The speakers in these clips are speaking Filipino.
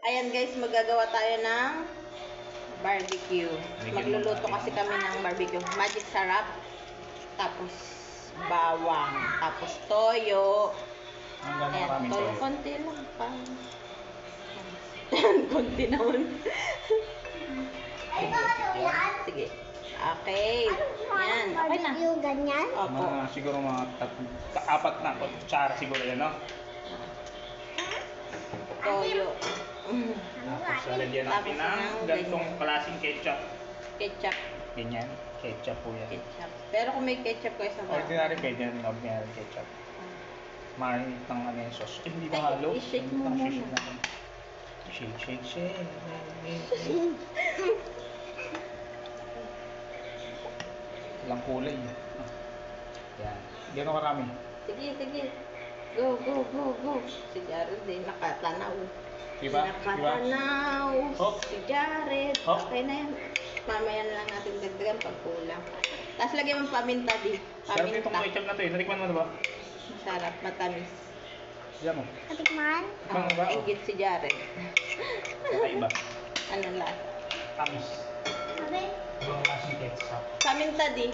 Ayan guys, magagawa tayo ng barbecue. Magluluto kasi kami ng barbecue. Magic sarap, tapos bawang, tapos toyo. Ayan, toyo. Konti lang pa. Konti naman. Sige. Okay. Yan. Okay na. Yung ganyan? Opo. Siguro mga 4 na kutsara siguro yan, no? Toyo. Tapos lalagyan natin ng ganitong klaseng ketchup. Ketchup. Ganyan. Ketchup po yan. Ketchup. Pero kung may ketchup kayo sa bahay. Ordinary pwede rin ordinary ketchup. Marinate ng ano yung sauce. Hindi na halo. I-shake mo muna. Shake, shake, shake. Walang kulay. Yan. Gano'n karami? Sige, sige. Go, go, go, go. Si Jared din nakatanaw. Diba? Nakatanaw. Hop. Si Jared. Hop. Okay na yan. Mamaya na lang natin dagdagan pag kulang. Tapos lagyan mo paminta di. Sarap itong Paminta. ketchup na to eh. Natikman mo na ba? Masarap, matamis. Yan mo. Katikman? Tikman mo ba? Ingit si Jared. Kakaiba. Ano lasa? Tamis. Sabi? Ibang klaseng ketchup. Paminta di.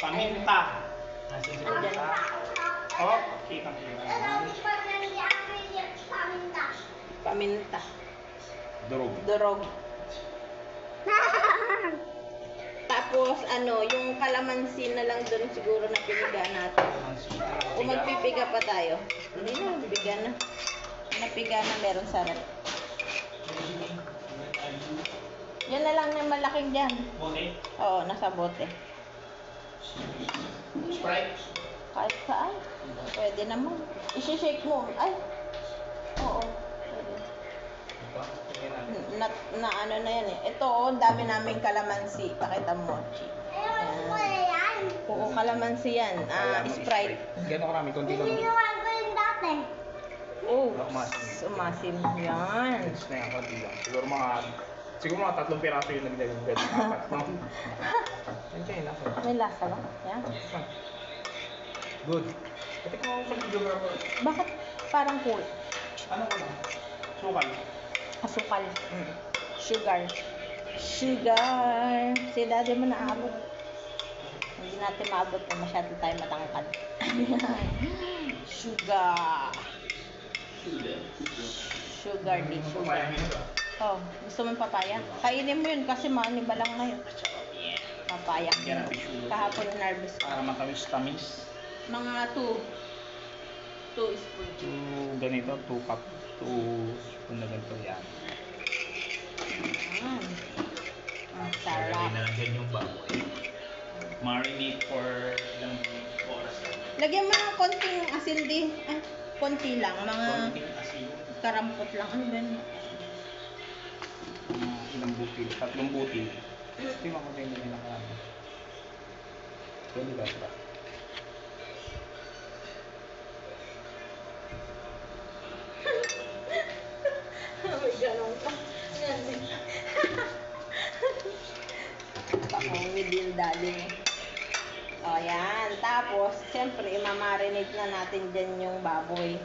Paminta. Nasa isa Andyan. pa. Oh, kitang-kita. Paminta. Durog. Durog. Tapos ano, yung kalamansi na lang doon siguro na piniga natin. O magpipiga pa tayo. Hindi na, piga na. Napiga na meron sa rep. Yan na lang na malaking dyan. Bote? Oo, nasa bote. Sprite? Kahit saan. Pwede naman. I-shake mo. Ay. Oo. Pwede. Ito? Tingnan natin. Na ano na yan eh. Ito, ang dami naming kalamansi. Pakita mo, Chi. Yan. Oo, kalamansi yan. Sprite. Gano'n karami? Kunti lang. Ginawan ko yung dati. Oh, Umasim. umasim. Yan. Yes na yan, kunti lang. Siguro mga 3 piraso yung nagdagdag. 4, no? Nandiyan yun, nasa. May lasa ba? Yan. Good. Pati ko sa videographer. Bakit parang cool? Ano ko lang? Sukal. Asukal. Sugar. Sugar. Si daddy mo naabot. Hindi natin maabot na masyado tayo matangkad. Sugar. Sugar di sugar. Oh, gusto mo yung papaya? Kainin mo yun kasi maniba lang na yun. Papaya. Yan ang tissue. Kahapon na-harvest ko. Para matamis-tamis. Mga 2 spoon. Ganito, 2 cup. 2 spoon na ganito yan. Ang sarap. na lang yan yung baboy. Marinate for ilang oras. Lagyan mo ng konting asin di. Ay, konti lang. Mga Konting asin. karampot lang. Ano ba yun? Ilang butil? 3 butil. Tingnan ko din yung nakarami. Pwede ba ito? May ganun pa. Yan din. Pakawid yung daddy mo. O yan. Tapos, siyempre, imamarinate na natin dyan yung baboy.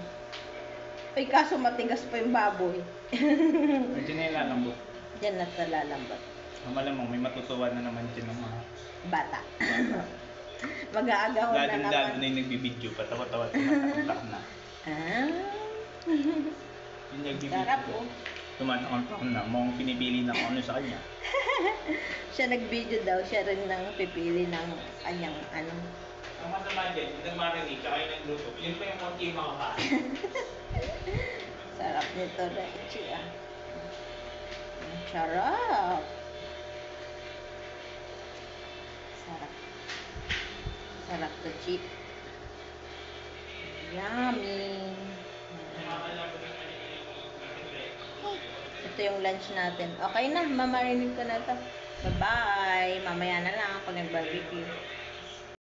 Ay, kaso matigas pa yung baboy. Medyo na ilalambot. Diyan na sa lalambot. Malamang may matutuwa na naman dyan ng mga Bata. Mag-aagawan na lalo naman. na yung nagbibideo. Patawa-tawa at tumatakot na. Yung nagbibideo. Sarap oh. Tumatakot na. Mukhang pinipili na kung ano sa kanya. Siya nag-video daw, siya rin nang pipili ng kanyang ano. Ang masama dyan, yung nag-marinate, tsaka yung nagluto. Yun pa yung konti yung makakain. Sarap nito, Rechi ah. Ang sarap. Sarap. Sarap to, Chi. Yummy. Ito yung lunch natin. Okay na, mamarinate ko na to. Bye-bye. Mamaya na lang ako nag-barbecue.